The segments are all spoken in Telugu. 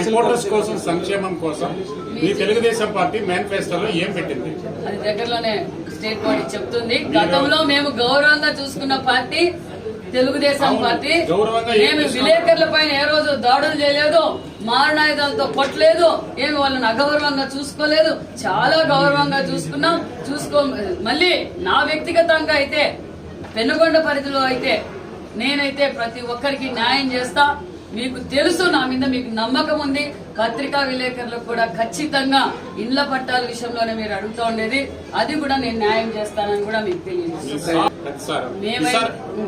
రిపోర్టర్స్ కోసం సంక్షేమం కోసం మీ తెలుగుదేశం పార్టీ మేనిఫెస్టోలో ఏం పెట్టింది? అది దగ్గరలోనే స్టేట్ బాడీ చెప్తుంది. గతంలో మేము గౌరవంగా చూసుకున్న పార్టీ తెలుగుదేశం పార్టీ. మేము విలేకరుల పైన ఏ రోజు దాడులు చేయలేదు, మారణాయుధాలతో కొట్టలేదు, ఏమి వాళ్ళని అగౌరవంగా చూసుకోలేదు, చాలా గౌరవంగా చూసుకున్నాం. మళ్ళీ నా వ్యక్తిగతంగా అయితే పెనుగొండ పరిధిలో అయితే నేనైతే ప్రతి ఒక్కరికి న్యాయం చేస్తా. మీకు తెలుసు, నా మీద మీకు నమ్మకం ఉంది. పత్రికా విలేకరులకు కూడా ఖచ్చితంగా ఇండ్ల పట్టాల విషయంలోనే మీరు అడుగుతూ ఉండేది, అది కూడా నేను న్యాయం చేస్తానని కూడా మీకు తెలియజేస్తాను.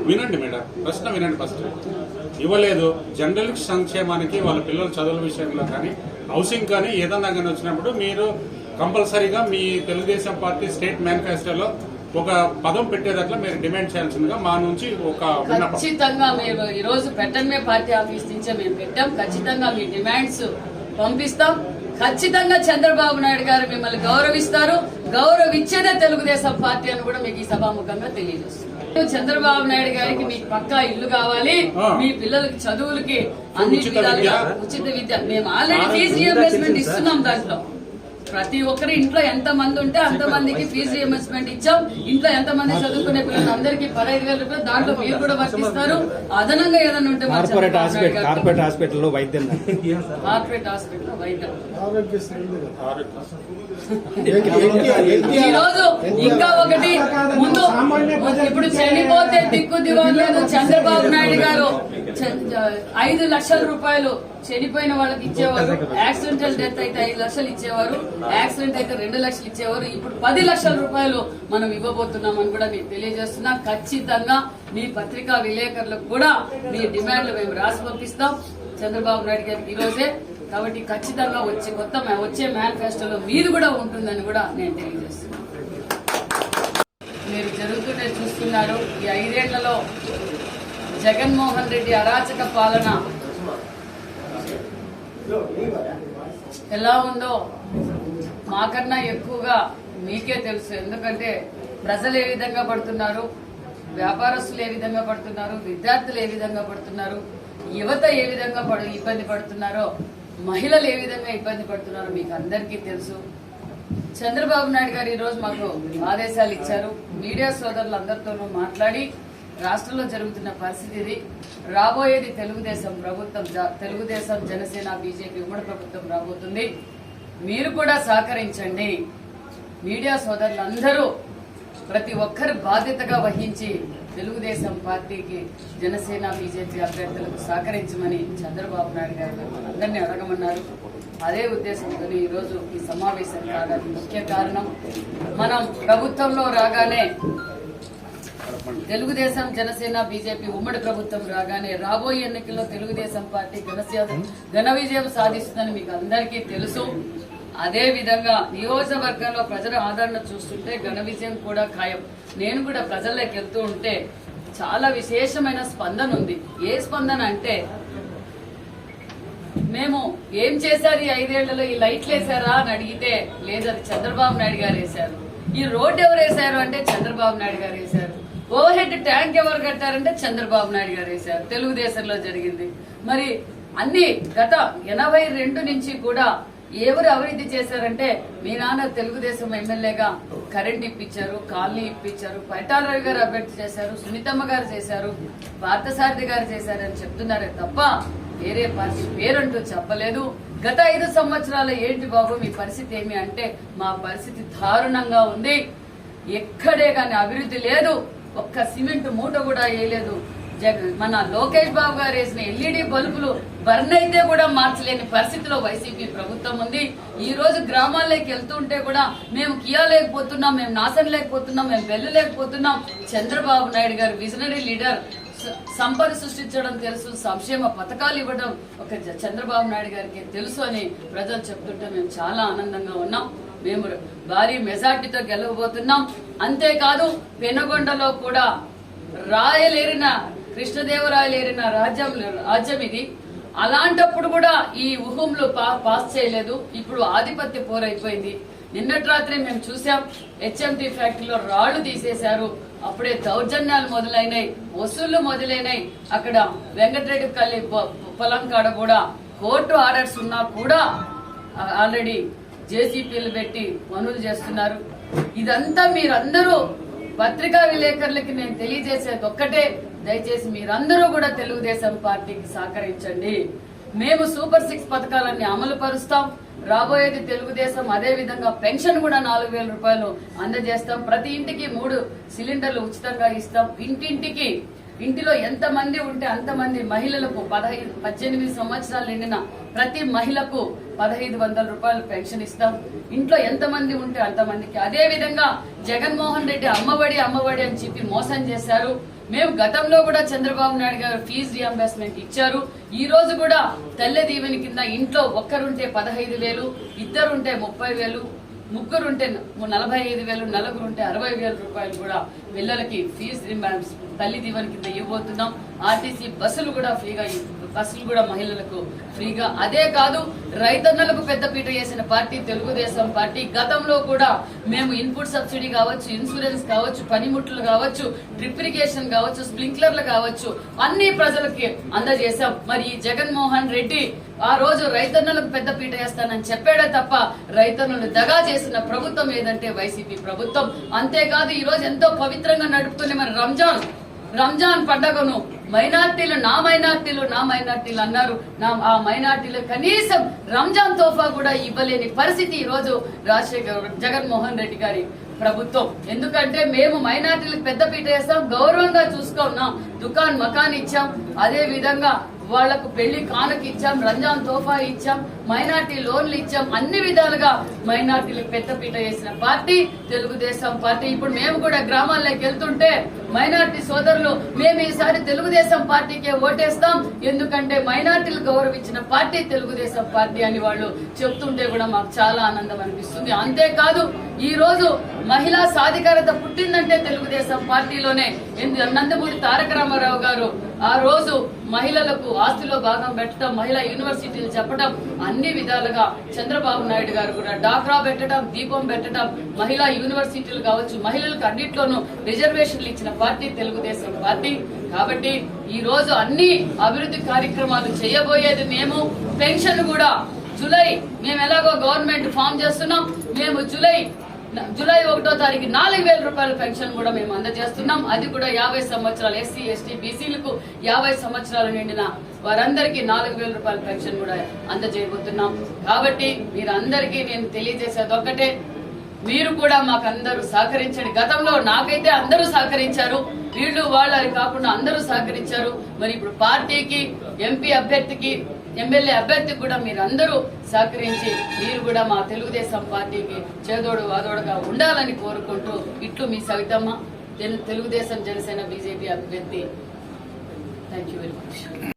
వినండి మేడం, ప్రశ్న వినండి. ఫస్ట్ ఇవ్వలేదు జనరల్ సంక్షేమానికి వాళ్ళ పిల్లల చదువుల విషయంలో కానీ హౌసింగ్ కానీ ఏదన్నా కానీ వచ్చినప్పుడు మీరు కంపల్సరీగా మీ తెలుగుదేశం పార్టీ స్టేట్ మేనిఫెస్టోలో ఒక పదం పెట్టేదట్లా మీరు డిమాండ్ చేయాల్సిందిగా మా నుంచి ఒక ఖచ్చితంగా మేము ఈ రోజు పెట్టడమే పార్టీ ఆఫీస్ నుంచే మేము పెట్టాం. ఖచ్చితంగా మీ డిమాండ్స్ పంపిస్తాం. ఖచ్చితంగా చంద్రబాబు నాయుడు గారు మిమ్మల్ని గౌరవిస్తారు. గౌరవించేదే తెలుగుదేశం పార్టీ అని కూడా మీకు ఈ సభాముఖంగా తెలియజేస్తున్నాం. చంద్రబాబు నాయుడు గారికి మీకు పక్కా ఇల్లు కావాలి, మీ పిల్లలకి చదువులకి అన్ని విధాలుగా ఉచిత విద్య మేము ఆల్రెడీ ఫీజు రియంబర్స్మెంట్ ఇస్తున్నాం. దాంట్లో ప్రతి ఒక్కరి ఇంట్లో ఎంత మంది ఉంటే అంత మందికి ఫీజు రియంబర్స్మెంట్ ఇచ్చాం. ఇంట్లో ఎంత మంది చదువుకునే పిల్లలు అందరికీ 15,000 రూపాయలు దాంట్లో మీరు కూడా వర్తిస్తారు. అదనంగా ఏదైనా ఉంటే కార్పొరేట్ హాస్పిటల్లో వైద్యం ఈ రోజు ఇంకా ఒకటి ముందు ఇప్పుడు చనిపోతే దిక్కు దివాన్ లేదు. చంద్రబాబు నాయుడు గారు 5 లక్షల రూపాయలు చనిపోయిన వాళ్ళకి ఇచ్చేవారు. యాక్సిడెంటల్ డెత్ అయితే 5 లక్షలు ఇచ్చేవారు, యాక్సిడెంట్ అయితే 2 లక్షలు ఇచ్చేవారు. ఇప్పుడు 10 లక్షల రూపాయలు మనం ఇవ్వబోతున్నామని కూడా మీకు తెలియజేస్తున్నా. ఖచ్చితంగా మీ పత్రికా విలేకరులకు కూడా మీ డిమాండ్లు మేము రాసి పంపిస్తాం చంద్రబాబు నాయుడు గారికి ఈ రోజే. కాబట్టి ఖచ్చితంగా వచ్చే మేనిఫెస్టోలో మీరు కూడా ఉంటుందని కూడా నేను తెలియజేస్తున్నాను. మీరు జరుగుతుంటే చూస్తున్నారు, ఈ 5 ఏళ్లలో జగన్మోహన్ రెడ్డి అరాచక పాలన ఎలా ఉందో మాకన్నా ఎక్కువగా మీకే తెలుసు. ఎందుకంటే ప్రజలు ఏ విధంగా పడుతున్నారు, వ్యాపారస్తులు ఏ విధంగా పడుతున్నారు, విద్యార్థులు ఏ విధంగా పడుతున్నారు, యువత ఏ విధంగా ఇబ్బంది పడుతున్నారో, మహిళలు ఏ విధంగా ఇబ్బంది పడుతున్నారో మీకు అందరికీ తెలుసు. చంద్రబాబు నాయుడు గారు ఈ రోజు మాకు ఆదేశాలు ఇచ్చారు. మీడియా సోదరులందరితోనూ మాట్లాడి రాష్ట్రంలో జరుగుతున్న పరిస్థితి ఇది. రాబోయేది తెలుగుదేశం ప్రభుత్వం, తెలుగుదేశం జనసేన బీజేపీ ఉమ్మడి ప్రభుత్వం రాబోతుంది. మీరు కూడా సహకరించండి. మీడియా సోదరులందరూ ప్రతి ఒక్కరు బాధ్యతగా వహించి తెలుగుదేశం పార్టీకి జనసేన బీజేపీ అభ్యర్థులకు సహకరించమని చంద్రబాబు నాయుడు గారు అందరినీ అడగమన్నారు. అదే ఉద్దేశంతో ఈ రోజు ఈ సమావేశం కావడానికి ముఖ్య కారణం, మనం ప్రభుత్వంలో రాగానే తెలుగుదేశం జనసేన బీజేపీ ఉమ్మడి ప్రభుత్వం రాగానే రాబోయే ఎన్నికల్లో తెలుగుదేశం పార్టీ ఘన విజయం సాధిస్తుందని మీకు అందరికీ తెలుసు. అదే విధంగా నియోజకవర్గంలో ప్రజల ఆదరణ చూస్తుంటే ఘన విజయం కూడా ఖాయం. నేను కూడా ప్రజల్లోకి వెళ్తూ ఉంటే చాలా విశేషమైన స్పందన ఉంది. ఏ స్పందన అంటే, మేము ఏం చేశారు ఈ 5 ఏళ్లలో, ఈ లైట్లు వేసారా అని అడిగితే లేదు, అది చంద్రబాబు నాయుడు గారు వేశారు. ఈ రోడ్డు ఎవరు వేశారు అంటే చంద్రబాబు నాయుడు గారు వేశారు. ఓవర్ హెడ్ ట్యాంక్ ఎవరు కట్టారంటే చంద్రబాబు నాయుడు గారు వేశారు. తెలుగుదేశంలో జరిగింది. మరి అన్ని గత 82 నుంచి కూడా ఎవరు అభివృద్ధి చేశారంటే, మీ నాన్న తెలుగుదేశం ఎమ్మెల్యేగా కరెంట్ ఇప్పించారు, కాలనీ ఇప్పించారు, పైటాల రవి గారు అభివృద్ధి చేశారు, సునీతమ్మ గారు చేశారు, పార్థసారథి గారు చేశారని చెప్తున్నారే తప్ప వేరే పార్టీ పేరంటూ చెప్పలేదు. గత 5 సంవత్సరాలు ఏంటి బాబు మీ పరిస్థితి ఏమి అంటే, మా పరిస్థితి దారుణంగా ఉంది. ఎక్కడే కానీ అభివృద్ధి లేదు. ఒక్క సిమెంట్ మూట కూడా వేయలేదు. మన లోకేష్ బాబు గారు వేసిన ఎల్ఈడి బల్బులు బర్న్ అయితే కూడా మార్చలేని పరిస్థితిలో వైసీపీ ప్రభుత్వం ఉంది. ఈ రోజు గ్రామాల్లోకి వెళ్తుంటే కూడా మేము కియాలేకపోతున్నాం, మేము నాశనం లేకపోతున్నాం, మేము వెళ్ళలేకపోతున్నాం. చంద్రబాబు నాయుడు గారు విజనరీ లీడర్, సంపద సృష్టించడం తెలుసు, సంక్షేమ పథకాలు ఇవ్వడం ఒక చంద్రబాబు నాయుడు గారికి తెలుసు అని ప్రజలు చెప్తుంటే మేము చాలా ఆనందంగా ఉన్నాం. మేము భారీ మెజార్టీతో గెలవబోతున్నాం. అంతేకాదు పెనుగొండలో కూడా రాయలేరిన కృష్ణదేవరాయలేరిన రాజ్యం ఇది. అలాంటప్పుడు కూడా ఈ ఊహంలో పాస్ చేయలేదు. ఇప్పుడు ఆధిపత్య పోరైపోయింది. నిన్నటి రాత్రి మేము చూసాం, హెచ్ఎంటీ ఫ్యాక్టరీలో రాళ్లు తీసేశారు. అప్పుడే దౌర్జన్యాలు మొదలైనాయి, వసూళ్లు మొదలైనాయి. అక్కడ వెంకటరెడ్డి కల్లి పొలం కాడ కూడా కోర్టు ఆర్డర్స్ ఉన్నా కూడా ఆల్రెడీ జేసీపీలు పెట్టి పనులు చేస్తున్నారు. ఇదంతా మీరందరూ పత్రికా విలేకరులకి నేను తెలియజేసేది ఒక్కటే, దయచేసి మీరందరూ కూడా తెలుగుదేశం పార్టీకి సహకరించండి. మేము సూపర్ 6 పథకాలన్నీ అమలు పరుస్తాం. రాబోయేది తెలుగుదేశం. అదే విధంగా పెన్షన్ కూడా 4,000 రూపాయలు అందజేస్తాం. ప్రతి ఇంటికి 3 సిలిండర్లు ఉచితంగా ఇస్తాం. ఇంటిలో ఎంత మంది ఉంటే అంతమంది మహిళలకు 18 సంవత్సరాలు నిండిన ప్రతి మహిళకు 1,500 రూపాయలు పెన్షన్ ఇస్తాం. ఇంట్లో ఎంత మంది ఉంటే అంతమందికి. అదే విధంగా జగన్మోహన్ రెడ్డి అమ్మఒడి అని చెప్పి మోసం చేశారు. మేము గతంలో కూడా చంద్రబాబు నాయుడు గారు ఫీజు రియంబర్స్మెంట్ ఇచ్చారు. ఈ రోజు కూడా తల్లి దీవెని కింద ఇంట్లో ఒక్కరుంటే 15,000, ఇద్దరుంటే 30,000, ముగ్గురుంటే 45,000, నలుగురుంటే 60,000 రూపాయలు కూడా పిల్లలకి ఫీజు రియంబర్స్ తల్లి దీవెని కింద ఇవ్వబోతున్నాం. ఆర్టీసీ బస్సులు కూడా మహిళలకు ఫ్రీగా. అదే కాదు, రైతన్నలకు పెద్దపీట వేసిన పార్టీ తెలుగుదేశం పార్టీ. గతంలో కూడా మేము ఇన్పుట్ సబ్సిడీ కావచ్చు, ఇన్సూరెన్స్ కావచ్చు, పనిముట్లు కావచ్చు, డ్రిప్ ఇరిగేషన్ కావచ్చు, స్ప్రింక్లర్లు కావచ్చు, అన్ని ప్రజలకి అందజేశాం. మరి ఈ జగన్మోహన్ రెడ్డి ఆ రోజు రైతన్నలకు పెద్దపీట వేస్తానని చెప్పాడే తప్ప రైతన్నులు దగా చేసిన ప్రభుత్వం ఏదంటే వైసీపీ ప్రభుత్వం. అంతేకాదు ఈ రోజు ఎంతో పవిత్రంగా నడుపుకునే మన రంజాన్ పండుగను నా మైనార్టీలు అన్నారు. ఆ మైనార్టీలు కనీసం రంజాన్ తోఫా కూడా ఇవ్వలేని పరిస్థితి ఈ రోజు జగన్మోహన్ రెడ్డి గారి ప్రభుత్వం. ఎందుకంటే మేము మైనార్టీలకు పెద్దపీట వేస్తాం, గౌరవంగా చూసుకున్నాం, దుకాన్ మకాన్ ఇచ్చాం, అదే విధంగా వాళ్లకు పెళ్లి కానుక ఇచ్చాం, రంజాన్ తోఫా ఇచ్చాం, మైనార్టీ లోన్లు ఇచ్చాం. అన్ని విధాలుగా మైనార్టీలకు పెద్దపీట వేసిన పార్టీ తెలుగుదేశం పార్టీ. ఇప్పుడు మేము కూడా గ్రామాల్లోకి వెళ్తుంటే మైనార్టీ సోదరులు మేము ఈసారి తెలుగుదేశం పార్టీకే ఓటేస్తాం, ఎందుకంటే మైనార్టీలు గౌరవించిన పార్టీ తెలుగుదేశం పార్టీ అని వాళ్ళు చెప్తుంటే కూడా మాకు చాలా ఆనందం అనిపిస్తుంది. అంతేకాదు ఈ రోజు మహిళా సాధికారత పుట్టిందంటే తెలుగుదేశం పార్టీలోనే. నందమూరి తారక రామారావు గారు ఆ రోజు మహిళలకు ఆస్తిలో భాగం పెట్టడం, మహిళా యూనివర్సిటీలు చెప్పడం, అన్ని విధాలుగా చంద్రబాబు నాయుడు గారు కూడా డాక్రా పెట్టడం, దీపం పెట్టడం, మహిళా యూనివర్సిటీలు కావచ్చు, మహిళలకు అన్నిట్లోనూ రిజర్వేషన్లు ఇచ్చిన పార్టీ తెలుగుదేశం పార్టీ. కాబట్టి ఈ రోజు అన్ని అభివృద్ధి కార్యక్రమాలు చేయబోయేది మేము. పెన్షన్ కూడా మేము ఎలాగో గవర్నమెంట్ ఫామ్ చేస్తున్నాం, మేము జూలై 1వ తారీఖు 4,000 రూపాయల పెన్షన్ కూడా మేము అందజేస్తున్నాం. అది కూడా 50 సంవత్సరాలు ఎస్సీ ఎస్టీ బీసీలకు 50 సంవత్సరాలు నిండిన వారందరికీ 4,000 రూపాయల పెన్షన్ కూడా అందజేయబోతున్నాం. కాబట్టి మీరందరికీ నేను తెలియజేసేది ఒక్కటే, మీరు కూడా మాకందరూ సహకరించండి. గతంలో నాకైతే అందరూ సహకరించారు, వీళ్ళు వాళ్ళని కాకుండా అందరూ సహకరించారు. మరి ఇప్పుడు పార్టీకి, ఎంపీ అభ్యర్థికి, ఎమ్మెల్యే అభ్యర్థికి కూడా మీరందరూ సహకరించి మీరు కూడా మా తెలుగుదేశం పార్టీకి చేదోడు వాదోడుగా ఉండాలని కోరుకుంటూ ఇట్లు మీ సవితమ్మ, తెలుగుదేశం జనసేన బీజేపీ అభ్యర్థి. Thank you very much.